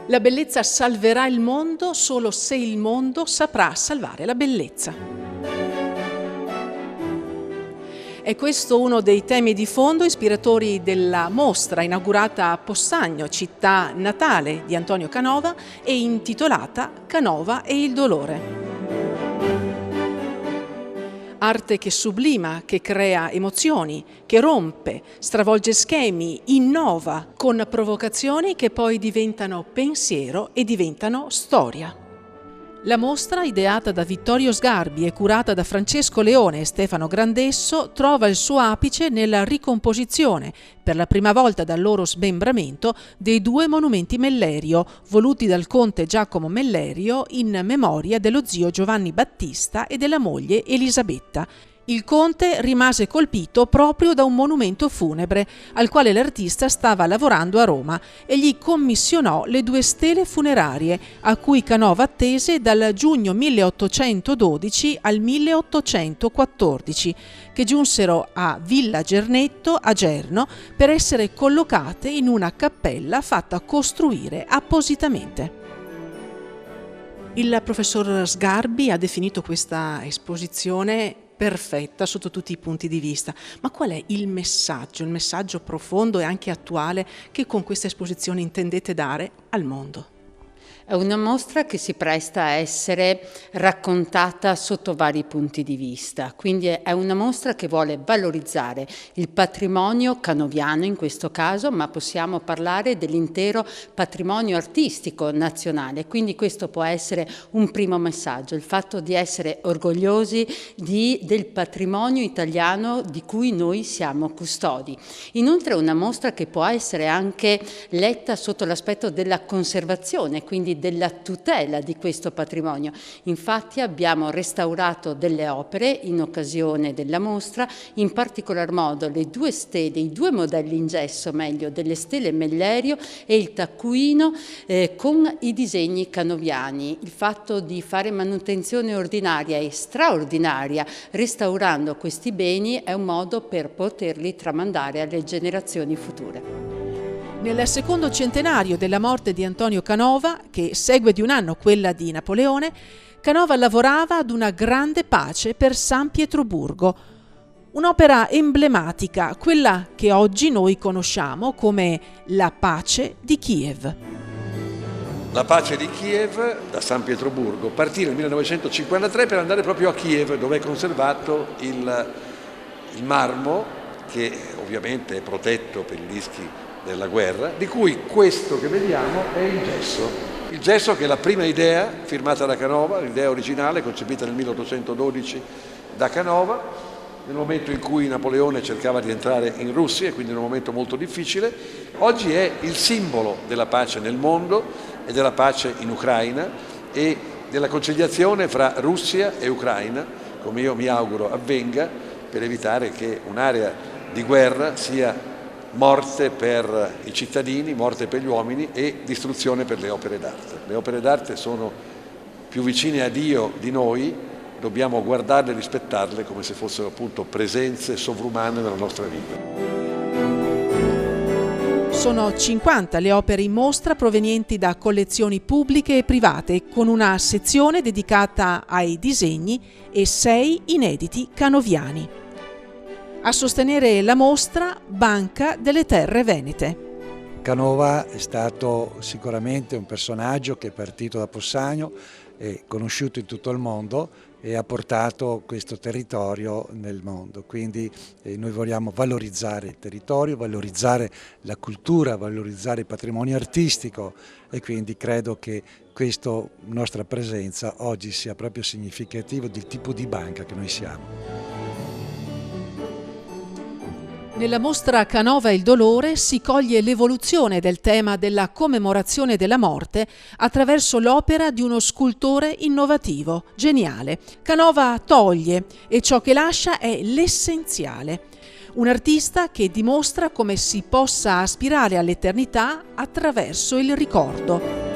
La bellezza salverà il mondo solo se il mondo saprà salvare la bellezza. È questo uno dei temi di fondo ispiratori della mostra inaugurata a Possagno, città natale di Antonio Canova, e intitolata Canova e il dolore. Arte che sublima, che crea emozioni, che rompe, stravolge schemi, innova, con provocazioni che poi diventano pensiero e diventano storia. La mostra, ideata da Vittorio Sgarbi e curata da Francesco Leone e Stefano Grandesso, trova il suo apice nella ricomposizione, per la prima volta dal loro smembramento, dei due monumenti Mellerio, voluti dal conte Giacomo Mellerio in memoria dello zio Giovanni Battista e della moglie Elisabetta. Il conte rimase colpito proprio da un monumento funebre al quale l'artista stava lavorando a Roma e gli commissionò le due stele funerarie a cui Canova attese dal giugno 1812 al 1814, che giunsero a Villa Gernetto a Gerno per essere collocate in una cappella fatta costruire appositamente. Il professor Sgarbi ha definito questa esposizione perfetta sotto tutti i punti di vista, ma qual è il messaggio profondo e anche attuale che con questa esposizione intendete dare al mondo? È una mostra che si presta a essere raccontata sotto vari punti di vista, quindi è una mostra che vuole valorizzare il patrimonio canoviano in questo caso, ma possiamo parlare dell'intero patrimonio artistico nazionale, quindi questo può essere un primo messaggio, il fatto di essere orgogliosi del patrimonio italiano di cui noi siamo custodi. Inoltre è una mostra che può essere anche letta sotto l'aspetto della conservazione, quindi della tutela di questo patrimonio. Infatti abbiamo restaurato delle opere in occasione della mostra, in particolar modo le due stele, i due modelli in gesso, meglio, delle stele Mellerio e il taccuino con i disegni canoviani. Il fatto di fare manutenzione ordinaria e straordinaria restaurando questi beni è un modo per poterli tramandare alle generazioni future. Nel secondo centenario della morte di Antonio Canova, che segue di un anno quella di Napoleone, Canova lavorava ad una grande pace per San Pietroburgo, un'opera emblematica, quella che oggi noi conosciamo come la pace di Kiev. La pace di Kiev da San Pietroburgo partì nel 1953 per andare proprio a Kiev, dove è conservato il marmo, che ovviamente è protetto per i rischi della guerra, di cui questo che vediamo è il gesso. Il gesso che è la prima idea firmata da Canova, l'idea originale concepita nel 1812 da Canova, nel momento in cui Napoleone cercava di entrare in Russia, quindi in un momento molto difficile. Oggi è il simbolo della pace nel mondo e della pace in Ucraina e della conciliazione fra Russia e Ucraina, come io mi auguro avvenga, per evitare che un'area di guerra sia morte per i cittadini, morte per gli uomini e distruzione per le opere d'arte. Le opere d'arte sono più vicine a Dio di noi, dobbiamo guardarle e rispettarle come se fossero appunto presenze sovrumane nella nostra vita. Sono 50 le opere in mostra provenienti da collezioni pubbliche e private, con una sezione dedicata ai disegni e 6 inediti canoviani. A sostenere la mostra Banca delle Terre Venete. Canova è stato sicuramente un personaggio che è partito da Possagno, è conosciuto in tutto il mondo e ha portato questo territorio nel mondo. Quindi noi vogliamo valorizzare il territorio, valorizzare la cultura, valorizzare il patrimonio artistico e quindi credo che questa nostra presenza oggi sia proprio significativo del tipo di banca che noi siamo. Nella mostra Canova e il dolore si coglie l'evoluzione del tema della commemorazione della morte attraverso l'opera di uno scultore innovativo, geniale. Canova toglie e ciò che lascia è l'essenziale. Un artista che dimostra come si possa aspirare all'eternità attraverso il ricordo.